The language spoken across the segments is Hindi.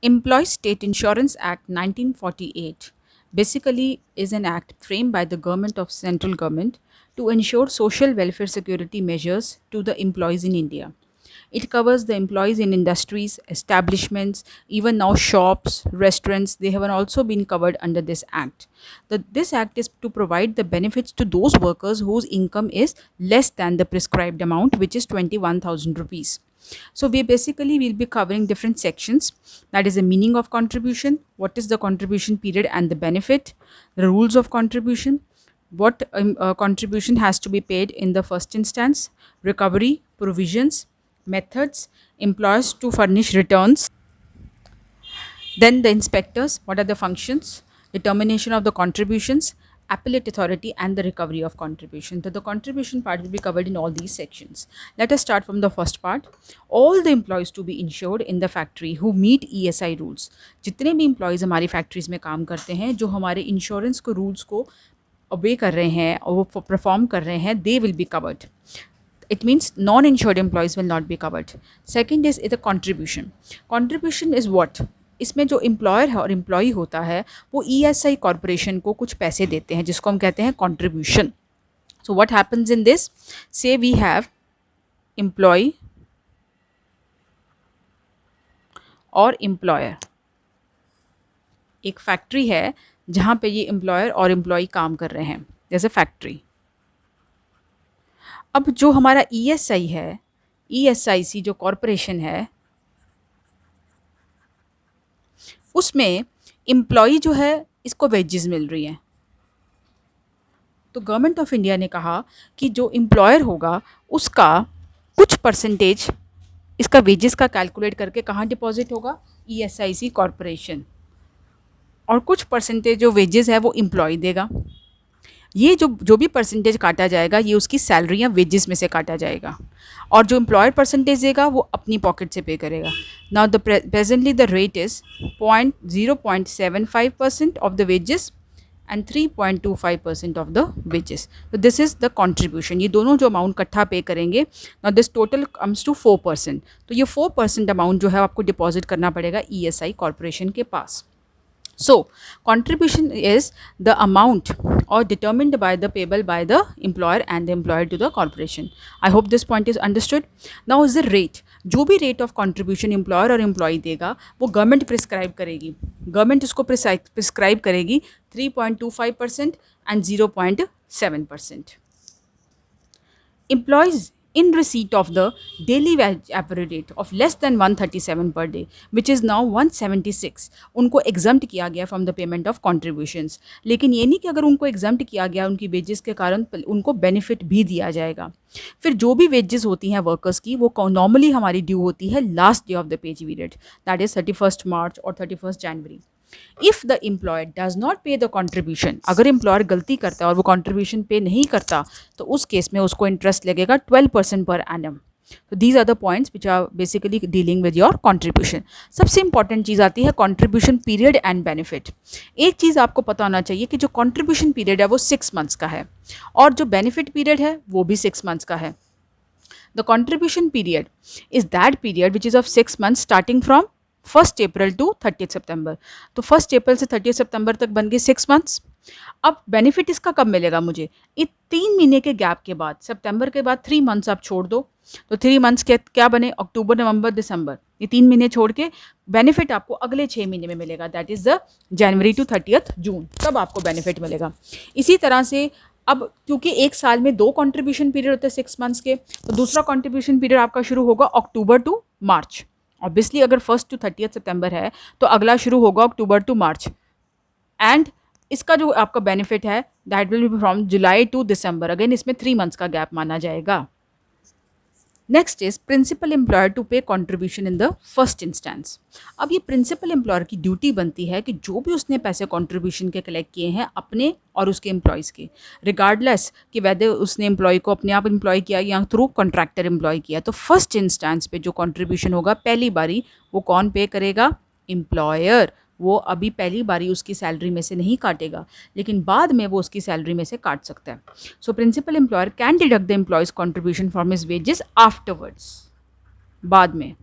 Employees State Insurance Act 1948 basically is an act framed by the government of central government to ensure social welfare security measures to the employees in India. It covers the employees in industries, establishments, even now shops, restaurants. They have also been covered under this act. This act is to provide the benefits to those workers whose income is less than the prescribed amount, which is 21,000 rupees. So we basically will be covering different sections. That is the meaning of contribution, what is the contribution period and the benefit, the rules of contribution, what contribution has to be paid in the first instance, recovery, provisions, methods, employers to furnish returns, then the inspectors, what are the functions, determination of the contributions, appellate authority, and the recovery of contribution. So the contribution part will be covered in all these sections. Let us start from the first part. All the employees to be insured in the factory who meet ESI rules. जितने भी employees हमारी factories में काम करते हैं जो हमारे insurance को rules को obey कर रहे हैं और वो perform कर रहे हैं, they will be covered. It means non-insured employees will not be covered. Second is the contribution. Contribution is what? इसमें जो एम्प्लॉयर है और एम्प्लॉई होता है वो ईएसआई कॉरपोरेशन को कुछ पैसे देते हैं जिसको हम कहते हैं contribution. So what happens in this, से वी हैव एम्प्लॉय और एम्प्लॉयर. एक फैक्ट्री है जहाँ पे ये एम्प्लॉयर और एम्प्लॉय काम कर रहे हैं, जैसे फैक्ट्री. अब जो हमारा ईएसआई है, ईएसआईसी जो कॉरपोरेशन है, उसमें एम्प्लॉई जो है इसको वेजेस मिल रही हैं. तो गवर्नमेंट ऑफ इंडिया ने कहा कि जो एम्प्लॉयर होगा उसका कुछ परसेंटेज इसका वेजेस का कैलकुलेट करके कहाँ डिपॉजिट होगा, ईएसआईसी कॉरपोरेशन, और कुछ परसेंटेज जो वेजेस है वो एम्प्लॉय देगा. ये जो जो भी परसेंटेज काटा जाएगा ये उसकी सैलरी या वेजेस में से काटा जाएगा, और जो एम्प्लॉयर परसेंटेज देगा वो अपनी पॉकेट से पे करेगा. Now the presently the rate is 0.75% of the wages and 3.25% of the wages. तो दिस इज़ द कॉन्ट्रीब्यूशन. ये दोनों जो अमाउंट इकट्ठा पे करेंगे, now this total comes to 4%. तो ये 4% अमाउंट जो है आपको डिपॉजिट करना पड़ेगा ईएसआई कॉरपोरेशन के पास. So, contribution is the amount or determined by the payable by the employer and the employer to the corporation. I hope this point is understood. Now is the rate. जो भी rate of contribution employer और employee देगा वो government prescribe करेगी. Government इसको prescribe करेगी 3.25% and 0.7%. Employees in receipt of the daily wage rate of less than 137 per day, which is now 176, उनको exempt किया गया from the payment of contributions. लेकिन ये नहीं कि अगर उनको exempt किया गया उनकी wages के कारण उनको benefit भी दिया जाएगा. फिर जो भी wages होती हैं workers की वो normally हमारी due होती है last day of the pay period, that is 31st March और 31st January. If the employer does not पे द कॉन्ट्रीब्यूशन, अगर एम्प्लॉयर गलती करता है और वो कॉन्ट्रीब्यूशन पे नहीं करता तो उस केस में उसको इंटरेस्ट लगेगा 12% पर एनम. तो these are the points which are basically dealing with your contribution. सबसे इंपॉर्टेंट चीज़ आती है कॉन्ट्रीब्यूशन पीरियड एंड बेनिफिट. एक चीज़ आपको पता होना चाहिए कि जो कॉन्ट्रीब्यूशन पीरियड है वो 6 मंथ्स का है और जो बेनिफिट पीरियड है वो भी 6 मंथ्स का है. The contribution period is that period which is of 6 months starting from 1 April to 30 September. तो 1 अप्रैल से 30 सितंबर तक बन गए 6 मंथ्स. अब बेनिफिट इसका कब मिलेगा मुझे, ये 3 महीने के गैप के बाद, सितंबर के बाद 3 मंथ्स आप छोड़ दो तो 3 मंथ्स के क्या बने, अक्टूबर नवंबर दिसंबर, ये 3 महीने छोड़ के बेनिफिट आपको अगले 6 महीने में मिलेगा, that is the January to 30 June, तब आपको बेनिफिट मिलेगा. इसी तरह से अब क्योंकि एक साल में 2 कॉन्ट्रीब्यूशन पीरियड होते हैं 6 मंथ्स के, तो दूसरा कॉन्ट्रीब्यूशन पीरियड आपका शुरू होगा अक्टूबर टू मार्च. ऑब्वियसली अगर 1 टू 30 सितंबर है तो अगला शुरू होगा अक्टूबर टू मार्च. एंड इसका जो आपका बेनिफिट है that will be from July to December. Again इसमें 3 मंथ्स का गैप माना जाएगा. Next is principal employer to pay contribution in the first instance. अब ये प्रिंसिपल एम्प्लॉयर की ड्यूटी बनती है कि जो भी उसने पैसे कॉन्ट्रीब्यूशन के कलेक्ट किए हैं अपने और उसके एम्प्लॉयज़ के, रिगार्डलेस कि वैसे उसने एम्प्लॉय को अपने आप एम्प्लॉय किया या थ्रू कॉन्ट्रैक्टर एम्प्लॉय किया, तो फर्स्ट इंस्टेंस पे जो कॉन्ट्रीब्यूशन होगा पहली बारी वो कौन पे करेगा, एम्प्लॉयर. वो अभी पहली बारी उसकी सैलरी में से नहीं काटेगा लेकिन बाद में वो उसकी सैलरी में से काट सकता है. So principal employer can deduct the employee's contribution from his wages afterwards, बाद में.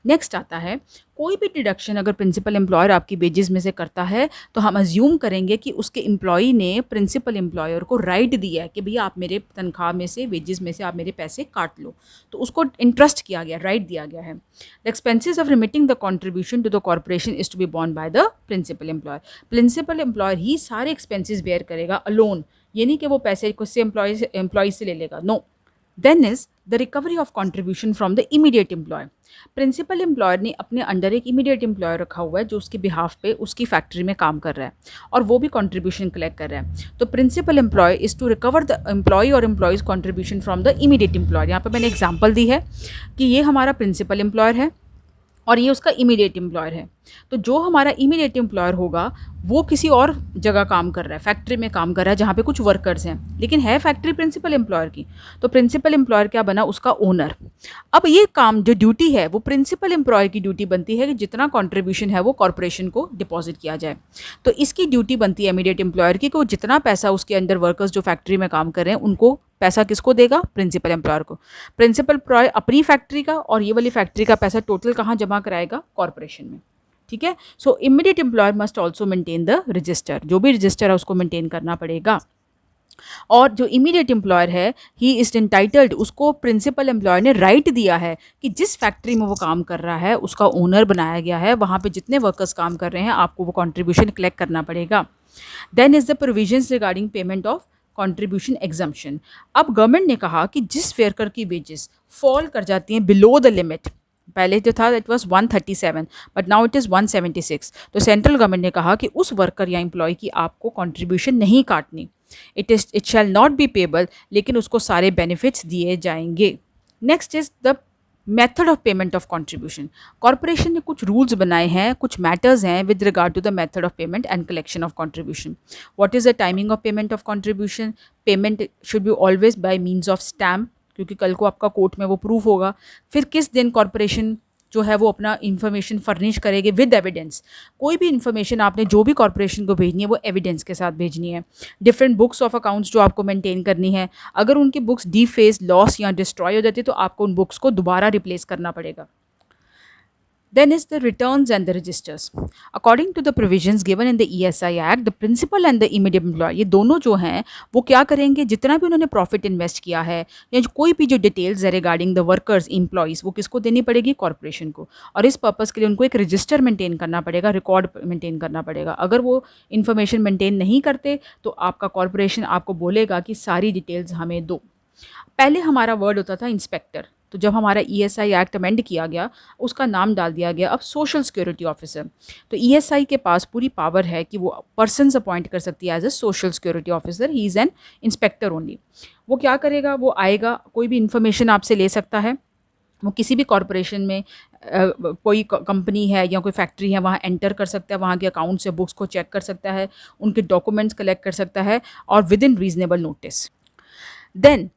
नेक्स्ट आता है, कोई भी डिडक्शन अगर प्रिंसिपल एम्प्लॉयर आपकी वेजेस में से करता है तो हम अज्यूम करेंगे कि उसके एम्प्लॉई ने प्रिंसिपल एम्प्लॉयर को राइट दिया है कि भैया आप मेरे तनख्वाह में से, वेजेस में से आप मेरे पैसे काट लो, तो उसको इंटरेस्ट किया गया, राइट दिया गया है। The expenses of remitting the contribution to the corporation is to be borne by the principal employer. Principal employer ही सारे एक्सपेंसेस बेयर करेगा अलोन, ये नहीं कि वो पैसे कुछ से एम्प्लॉय से ले लेगा, no. Then is the recovery of contribution from the immediate employee. Principal employer ने अपने अंडर एक इमीडिएट एम्प्लॉयर रखा हुआ है जो उसके बिहाफ पे उसकी फैक्ट्री में काम कर रहा है और वो भी कॉन्ट्रीब्यूशन कलेक्ट कर रहा है। तो principal employer is to recover the employee और employee's contribution from the immediate employer. यहाँ पे मैंने एग्जाम्पल दी है कि ये हमारा प्रिंसिपल एम्प्लॉयर है और ये उसका इमीडिएट एम्प्लॉयर है। तो जो हमारा इमीडिएट एम्प्लॉयर होगा वो किसी और जगह काम कर रहा है, फैक्ट्री में काम कर रहा है जहाँ पे कुछ वर्कर्स हैं, लेकिन है फैक्ट्री प्रिंसिपल एम्प्लॉयर की। तो प्रिंसिपल एम्प्लॉयर क्या बना, उसका ओनर। अब ये काम जो ड्यूटी है वो प्रिंसिपल एम्प्लॉयर की ड्यूटी बनती है कि जितना कॉन्ट्रीब्यूशन है वो कॉर्पोरेशन को डिपॉजिट किया जाए। तो इसकी ड्यूटी बनती है इमीडिएट एम्प्लॉयर की कि वो जितना पैसा उसके अंदर वर्कर्स जो फैक्ट्री में काम कर रहे हैं उनको पैसा किसको देगा, प्रिंसिपल एम्प्लॉयर को। प्रिंसिपल एम्प्लॉयर अपनी फैक्ट्री का और ये वाली फैक्ट्री का पैसा टोटल कहाँ जमा कराएगा, कॉर्पोरेशन में। ठीक है। So immediate employer must also maintain the register, जो भी रजिस्टर है उसको मेंटेन करना पड़ेगा। और जो इमीडिएट एम्प्लॉयर है ही इज एंटाइटल्ड, उसको प्रिंसिपल एम्प्लॉयर ने राइट दिया है कि जिस फैक्ट्री में वो काम कर रहा है उसका ओनर बनाया गया है, वहाँ पे जितने वर्कर्स काम कर रहे हैं आपको वो कॉन्ट्रीब्यूशन कलेक्ट करना पड़ेगा। Then is the provisions regarding payment of contribution exemption. अब गवर्नमेंट ने कहा कि जिस वर्कर की वेजेस फॉल कर जाती हैं बिलो द लिमिट, पहले जो था it was 137 but now it is 176, तो सेंट्रल गवर्नमेंट ने कहा कि उस वर्कर या एम्प्लॉय की आपको कॉन्ट्रीब्यूशन नहीं काटनी, it shall not be payable, लेकिन उसको सारे बेनिफिट्स दिए जाएंगे। Next is the method of payment of contribution. Corporation ने कुछ रूल्स बनाए हैं, कुछ मैटर्स हैं with regard to the method of payment and collection of contribution. What is the timing of payment of contribution? Payment should be always by means of stamp, क्योंकि कल को आपका कोर्ट में वो प्रूफ होगा। फिर किस दिन कॉर्पोरेशन जो है वो अपना इन्फॉर्मेशन फर्निश करेंगे विद एविडेंस। कोई भी इन्फॉर्मेशन आपने जो भी कॉर्पोरेशन को भेजनी है वो एविडेंस के साथ भेजनी है। डिफरेंट बुक्स ऑफ अकाउंट्स जो आपको मेंटेन करनी है, अगर उनकी बुक्स डीफेस, लॉस या डिस्ट्रॉय हो जाती है तो आपको उन बुक्स को दोबारा रिप्लेस करना पड़ेगा। Then is the returns and the registers. According to the provisions given in the ESI Act, the principal and the immediate employer, ये दोनों जो हैं वो क्या करेंगे, जितना भी उन्होंने प्रॉफिट इन्वेस्ट किया है या कोई भी जो डिटेल्स है रिगार्डिंग द वर्कर्स एम्प्लॉयज़, वो किसको देनी पड़ेगी, कॉर्पोरेशन को। और इस पर्पज़ के लिए उनको एक रजिस्टर मेंटेन करना पड़ेगा, रिकॉर्ड मेंटेन करना पड़ेगा। अगर वो इन्फॉर्मेशन मेंटेन नहीं करते तो आपका कॉर्पोरेशन आपको बोलेगा कि सारी डिटेल्स हमें दो। पहले हमारा वर्ड होता था इंस्पेक्टर, तो जब हमारा ईएसआई एक्ट अमेंड किया गया उसका नाम डाल दिया गया अब सोशल सिक्योरिटी ऑफिसर। तो ईएसआई के पास पूरी पावर है कि वो पर्सन्स अपॉइंट कर सकती है as a social security officer, he is an inspector only. वो क्या करेगा, वो आएगा, कोई भी इंफॉर्मेशन आपसे ले सकता है, वो किसी भी कॉरपोरेशन में कोई कंपनी है या कोई फैक्ट्री है वहाँ एंटर कर सकता है, वहाँ के अकाउंट से बुक्स को चेक कर सकता है, उनके डॉक्यूमेंट्स कलेक्ट कर सकता है और within reasonable notice. Then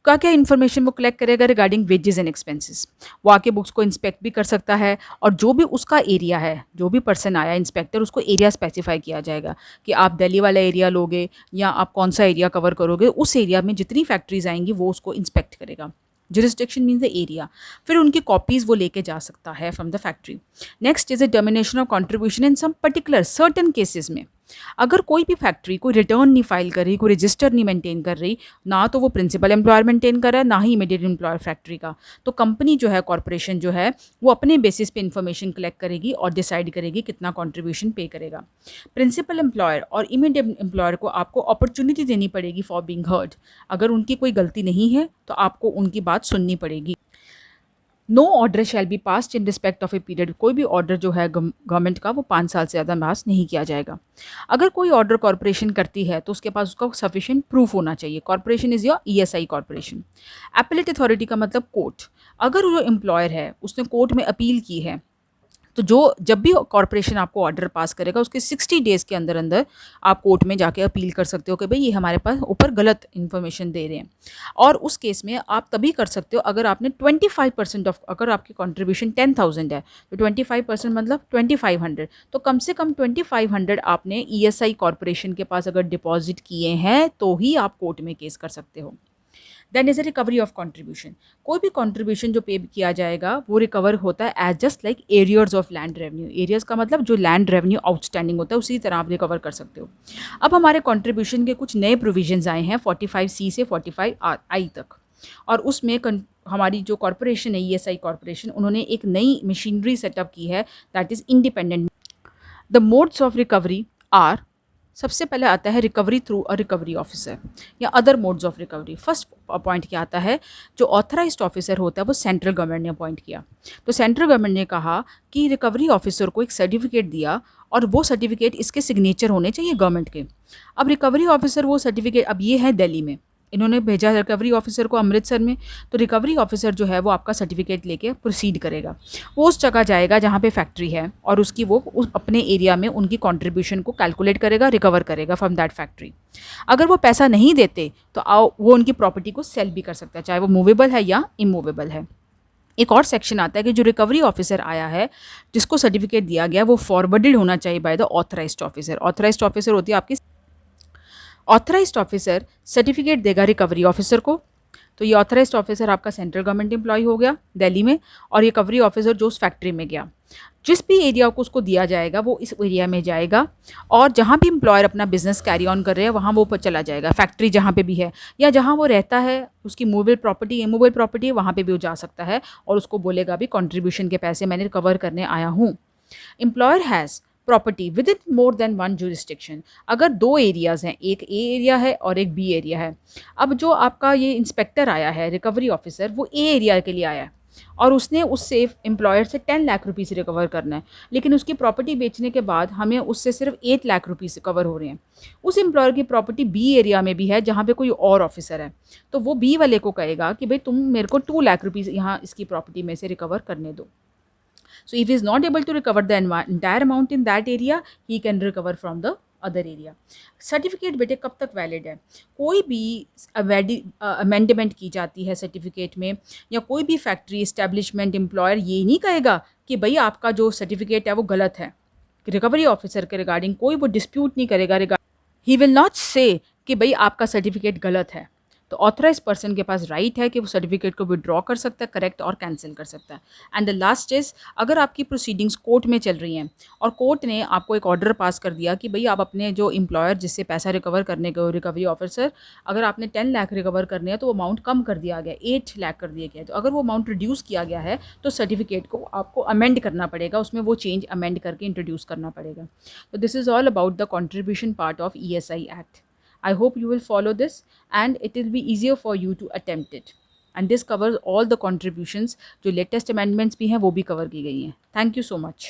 क्या क्या इन्फॉर्मेशन वो कलेक्ट करेगा रिगार्डिंग वेजेस एंड एक्सपेंसेस। वो आके बुक्स को इंस्पेक्ट भी कर सकता है और जो भी उसका एरिया है, जो भी पर्सन आया इंस्पेक्टर, उसको एरिया स्पेसिफाई किया जाएगा कि आप दिल्ली वाला एरिया लोगे या आप कौन सा एरिया कवर करोगे, उस एरिया में जितनी फैक्ट्रीज आएंगी वो उसको इंस्पेक्ट करेगा। Jurisdiction means the area. फिर उनकी कॉपीज़ वो लेके जा सकता है from the factory. Next is a termination of contribution in some particular certain cases में। अगर कोई भी फैक्ट्री कोई रिटर्न नहीं फाइल कर रही, कोई रजिस्टर नहीं मेंटेन कर रही, ना तो वो प्रिंसिपल एम्प्लॉयर मेंटेन कर रहा है ना ही इमीडिएट एम्प्लॉयर फैक्ट्री का, तो कंपनी जो है, कॉर्पोरेशन जो है, वो अपने बेसिस पे इंफॉर्मेशन कलेक्ट करेगी और डिसाइड करेगी कितना कॉन्ट्रीब्यूशन पे करेगा। प्रिंसिपल एम्प्लॉयर और इमीडिएट एम्प्लॉयर को आपको अपॉर्चुनिटी देनी पड़ेगी फॉर बीइंग हर्ड। अगर उनकी कोई गलती नहीं है तो आपको उनकी बात सुननी पड़ेगी। No order shall be passed in respect of a period. कोई भी ऑर्डर जो है गवर्नमेंट का वो 5 साल से ज़्यादा पास नहीं किया जाएगा। अगर कोई ऑर्डर कॉर्पोरेशन करती है तो उसके पास उसका सफिशिएंट प्रूफ होना चाहिए। Corporation is your ESI corporation. Appellate authority का मतलब कोर्ट। अगर जो एम्प्लॉयर है उसने कोर्ट में अपील की है तो जब भी कॉर्पोरेशन आपको ऑर्डर पास करेगा उसके 60 डेज़ के अंदर अंदर आप कोर्ट में जाके अपील कर सकते हो कि भाई ये हमारे पास ऊपर गलत इन्फॉर्मेशन दे रहे हैं। और उस केस में आप तभी कर सकते हो अगर आपने 25% ऑफ, अगर आपकी कंट्रीब्यूशन 10,000 है तो 25% मतलब 2,500, तो कम से कम 2,500 आपने ईएसआई कॉर्पोरेशन के पास अगर डिपॉजिट किए हैं तो ही आप कोर्ट में केस कर सकते हो। Then is a recovery of contribution. कोई भी कॉन्ट्रीब्यूशन जो पे किया जाएगा वो रिकवर होता है as just like arrears of land revenue. Arrears का मतलब जो लैंड रेवेन्यू आउटस्टैंडिंग होता है उसी तरह आप रिकवर कर सकते हो। अब हमारे कॉन्ट्रीब्यूशन के कुछ नए प्रोविजंस आए हैं 45C से 45I तक, और उसमें हमारी जो कॉरपोरेशन है ESI कॉरपोरेशन, उन्होंने एक नई मशीनरी सेटअप की है that is independent. The modes of recovery are, सबसे पहले आता है recovery through a recovery officer या other modes of recovery. First point क्या आता है, जो ऑथराइज्ड ऑफिसर होता है वो सेंट्रल गवर्नमेंट ने अपॉइंट किया। तो सेंट्रल गवर्नमेंट ने कहा कि रिकवरी ऑफिसर को एक सर्टिफिकेट दिया, और वो सर्टिफिकेट इसके सिग्नेचर होने चाहिए गवर्नमेंट के। अब रिकवरी ऑफिसर वो सर्टिफिकेट, अब ये है दिल्ली में, इन्होंने भेजा रिकवरी ऑफिसर को अमृतसर में। तो रिकवरी ऑफिसर जो है वो आपका सर्टिफिकेट लेके प्रोसीड करेगा। वो उस जगह जाएगा जहाँ पे फैक्ट्री है, और उसकी वो अपने एरिया में उनकी कंट्रीब्यूशन को कैलकुलेट करेगा, रिकवर करेगा फ्रॉम दैट फैक्ट्री। अगर वो पैसा नहीं देते तो वो उनकी प्रॉपर्टी को सेल भी कर सकता है, चाहे वो मूवेबल है या इमूवेबल है। एक और सेक्शन आता है कि जो रिकवरी ऑफिसर आया है, जिसको सर्टिफिकेट दिया गया, वो फॉरवर्डेड होना चाहिए by the authorised officer. Authorised officer होती है आपकी, ऑथराइज्ड ऑफिसर सर्टिफिकेट देगा रिकवरी ऑफिसर को। तो ये ऑथराइज्ड ऑफिसर आपका सेंट्रल गवर्नमेंट एम्प्लॉय हो गया दिल्ली में, और रिकवरी ऑफिसर जो उस फैक्ट्री में गया, जिस भी एरिया को उसको दिया जाएगा वो इस एरिया में जाएगा, और जहाँ भी एम्प्लॉयर अपना बिजनेस कैरी ऑन कर रहे हैं वहाँ वो पर चला जाएगा। फैक्ट्री जहाँ पे भी है या जहाँ वो रहता है, उसकी मूवेबल प्रॉपर्टी इमूवेबल प्रॉपर्टी है, वहाँ पे भी वो जा सकता है, और उसको बोलेगा भी कंट्रीब्यूशन के पैसे मैंने रिकवर करने आया हूँ। Employer has property with in more than one jurisdiction. अगर दो एरियाज़ हैं, एक ए एरिया है और एक बी एरिया है। अब जो आपका ये इंस्पेक्टर आया है रिकवरी ऑफिसर, वो ए एरिया के लिए आया है, और उसने उससे एम्प्लॉयर से 10 लाख रुपीज़ रिकवर करना है, लेकिन उसकी प्रॉपर्टी बेचने के बाद हमें उससे सिर्फ 8 लाख रुपीज़ रिकवर हो रहे हैं। उस एम्प्लॉयर की प्रॉपर्टी बी एरिया में भी है जहाँ पे कोई और ऑफिसर है, तो वो बी वाले को कहेगा कि भाई तुम मेरे को 2 लाख रुपीज़ यहाँ इसकी प्रॉपर्टी में से रिकवर करने दो। So if he is not able to recover the entire amount in that area, he can recover from the other area. Certificate बेटे कब तक वैलिड है? कोई भी अमेंडमेंट की जाती है सर्टिफिकेट में, या कोई भी फैक्ट्री इस्टेब्लिशमेंट एम्प्लॉयर ये नहीं कहेगा कि भाई आपका जो सर्टिफिकेट है वो गलत है। रिकवरी ऑफिसर के रिगार्डिंग कोई वो डिस्प्यूट नहीं करेगा। ही विल नॉट से कि भाई आपका सर्टिफिकेट गलत है। तो ऑथराइज पर्सन के पास राइट है कि वो सर्टिफिकेट को विड्रॉ कर सकता है, करेक्ट और कैंसिल कर सकता है। एंड द लास्ट इज, अगर आपकी प्रोसीडिंग्स कोर्ट में चल रही हैं और कोर्ट ने आपको एक ऑर्डर पास कर दिया कि भाई आप अपने जो एम्प्लॉयर जिससे पैसा रिकवर करने के रिकवरी ऑफिसर, अगर आपने 10 लाख रिकवर करने हैं तो वो अमाउंट कम कर दिया गया, 8 लाख कर दिया गया है। तो अगर वो अमाउंट रिड्यूस किया गया है तो सर्टिफिकेट को आपको अमेंड करना पड़ेगा, उसमें वो चेंज अमेंड करके इंट्रोड्यूस करना पड़ेगा। तो this is all about the contribution part of ESI Act. I hope you will follow this and it will be easier for you to attempt it. And this covers all the contributions. जो latest amendments भी हैं वो भी cover की गई हैं. Thank you so much.